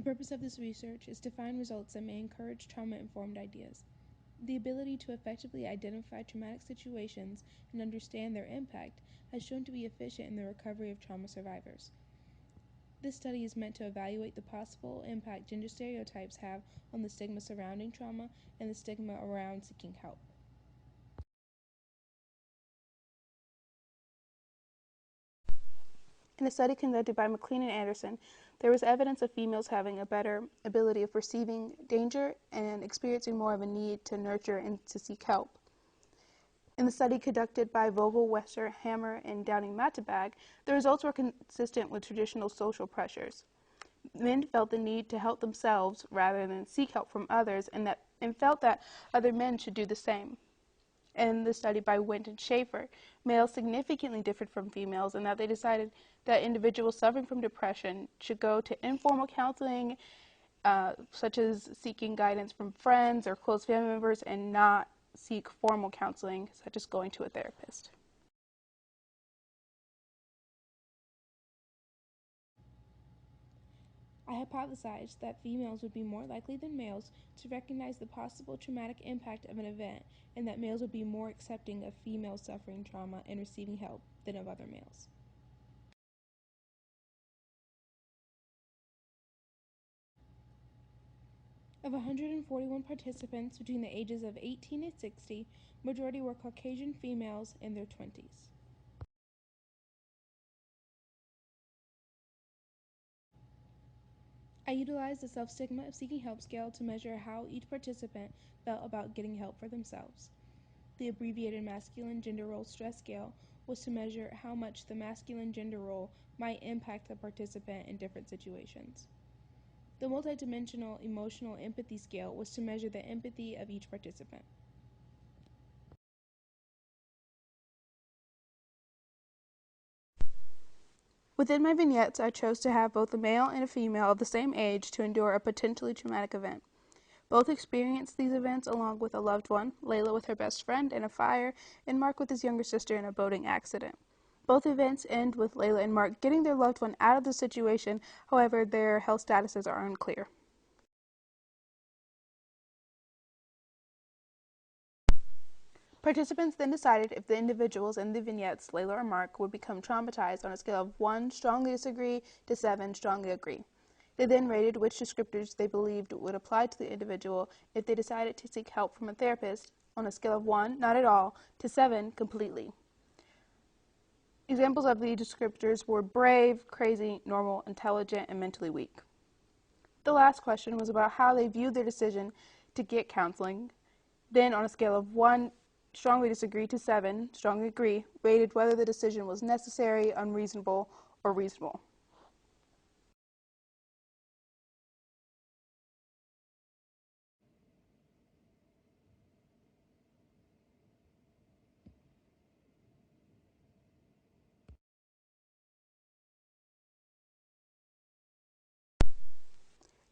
purpose of this research is to find results that may encourage trauma-informed ideas. The ability to effectively identify traumatic situations and understand their impact has shown to be efficient in the recovery of trauma survivors. This study is meant to evaluate the possible impact gender stereotypes have on the stigma surrounding trauma and the stigma around seeking help. In a study conducted by McLean and Anderson, there was evidence of females having a better ability of perceiving danger and experiencing more of a need to nurture and to seek help. In the study conducted by Vogel, Wester, Hammer, and Downing-Mattebag, the results were consistent with traditional social pressures. Men felt the need to help themselves rather than seek help from others, and felt that other men should do the same. In the study by Wint and Schaefer, males significantly differed from females in that they decided that individuals suffering from depression should go to informal counseling, such as seeking guidance from friends or close family members, and not seek formal counseling, such as going to a therapist. I hypothesized that females would be more likely than males to recognize the possible traumatic impact of an event, and that males would be more accepting of females suffering trauma and receiving help than of other males. Of 141 participants between the ages of 18 and 60, majority were Caucasian females in their 20s. I utilized the self-stigma of seeking help scale to measure how each participant felt about getting help for themselves. The abbreviated masculine gender role stress scale was to measure how much the masculine gender role might impact the participant in different situations. The multidimensional emotional empathy scale was to measure the empathy of each participant. Within my vignettes, I chose to have both a male and a female of the same age to endure a potentially traumatic event. Both experienced these events along with a loved one, Layla with her best friend in a fire, and Mark with his younger sister in a boating accident. Both events end with Layla and Mark getting their loved one out of the situation, however, their health statuses are unclear. Participants then decided if the individuals in the vignettes, Layla or Mark, would become traumatized on a scale of 1 strongly disagree to 7 strongly agree. They then rated which descriptors they believed would apply to the individual if they decided to seek help from a therapist on a scale of 1, not at all, to 7, completely. Examples of the descriptors were brave, crazy, normal, intelligent, and mentally weak. The last question was about how they viewed their decision to get counseling. Then, on a scale of 1 strongly disagree to 7 strongly agree, rated whether the decision was necessary, unreasonable, or reasonable.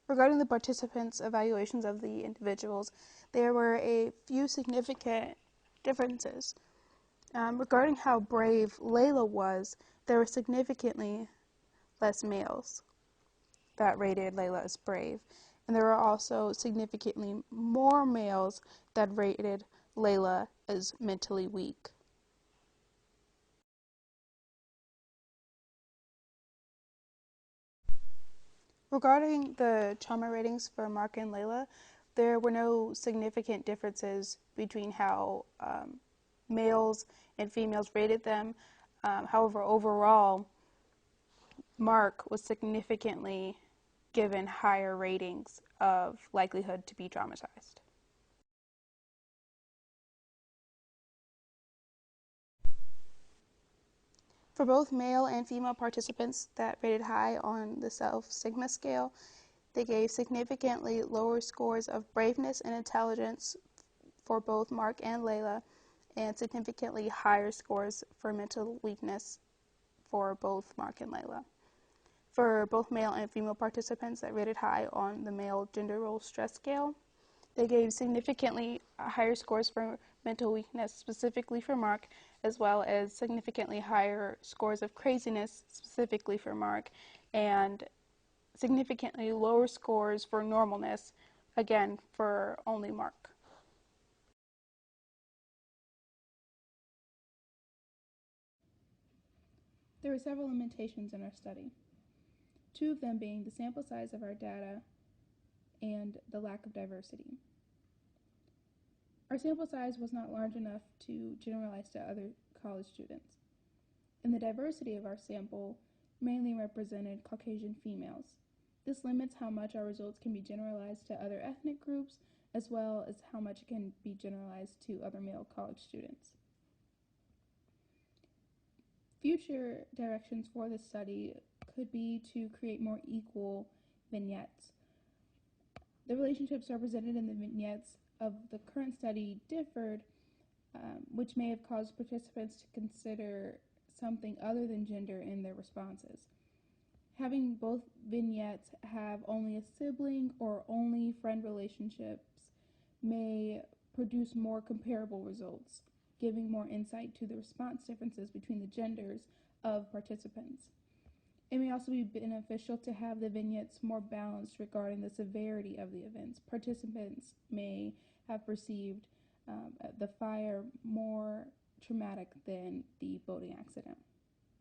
Regarding the participants' evaluations of the individuals, there were a few significant differences. Regarding how brave Layla was, there were significantly less males that rated Layla as brave, and there were also significantly more males that rated Layla as mentally weak. Regarding the trauma ratings for Mark and Layla, there were no significant differences between how males and females rated them. However, overall, Mark was significantly given higher ratings of likelihood to be traumatized. For both male and female participants that rated high on the self-stigma scale, they gave significantly lower scores of braveness and intelligence for both Mark and Layla, and significantly higher scores for mental weakness for both Mark and Layla. For both male and female participants that rated high on the male gender role stress scale, they gave significantly higher scores for mental weakness, specifically for Mark, as well as significantly higher scores of craziness, specifically for Mark, and significantly lower scores for normalness, again, for only Mark. There were several limitations in our study, two of them being the sample size of our data and the lack of diversity. Our sample size was not large enough to generalize to other college students, and the diversity of our sample mainly represented Caucasian females. This limits how much our results can be generalized to other ethnic groups, as well as how much it can be generalized to other male college students. Future directions for this study could be to create more equal vignettes. The relationships represented in the vignettes of the current study differed, which may have caused participants to consider something other than gender in their responses. Having both vignettes have only a sibling or only friend relationships may produce more comparable results, giving more insight to the response differences between the genders of participants. It may also be beneficial to have the vignettes more balanced regarding the severity of the events. Participants may have perceived the fire more traumatic than the boating accident,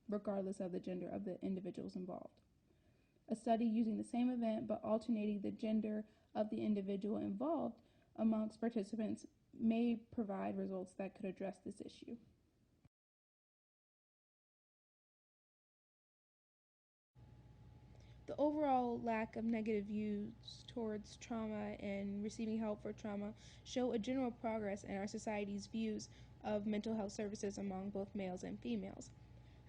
regardless of the gender of the individuals involved. A study using the same event but alternating the gender of the individual involved amongst participants may provide results that could address this issue. The overall lack of negative views towards trauma and receiving help for trauma show a general progress in our society's views of mental health services among both males and females.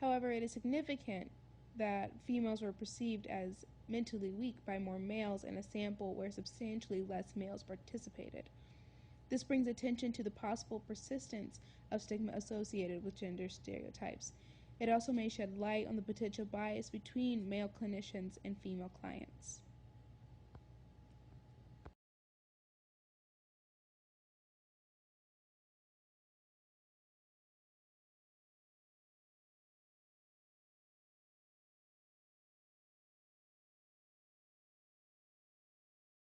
However, it is significant that females were perceived as mentally weak by more males in a sample where substantially less males participated. This brings attention to the possible persistence of stigma associated with gender stereotypes. It also may shed light on the potential bias between male clinicians and female clients.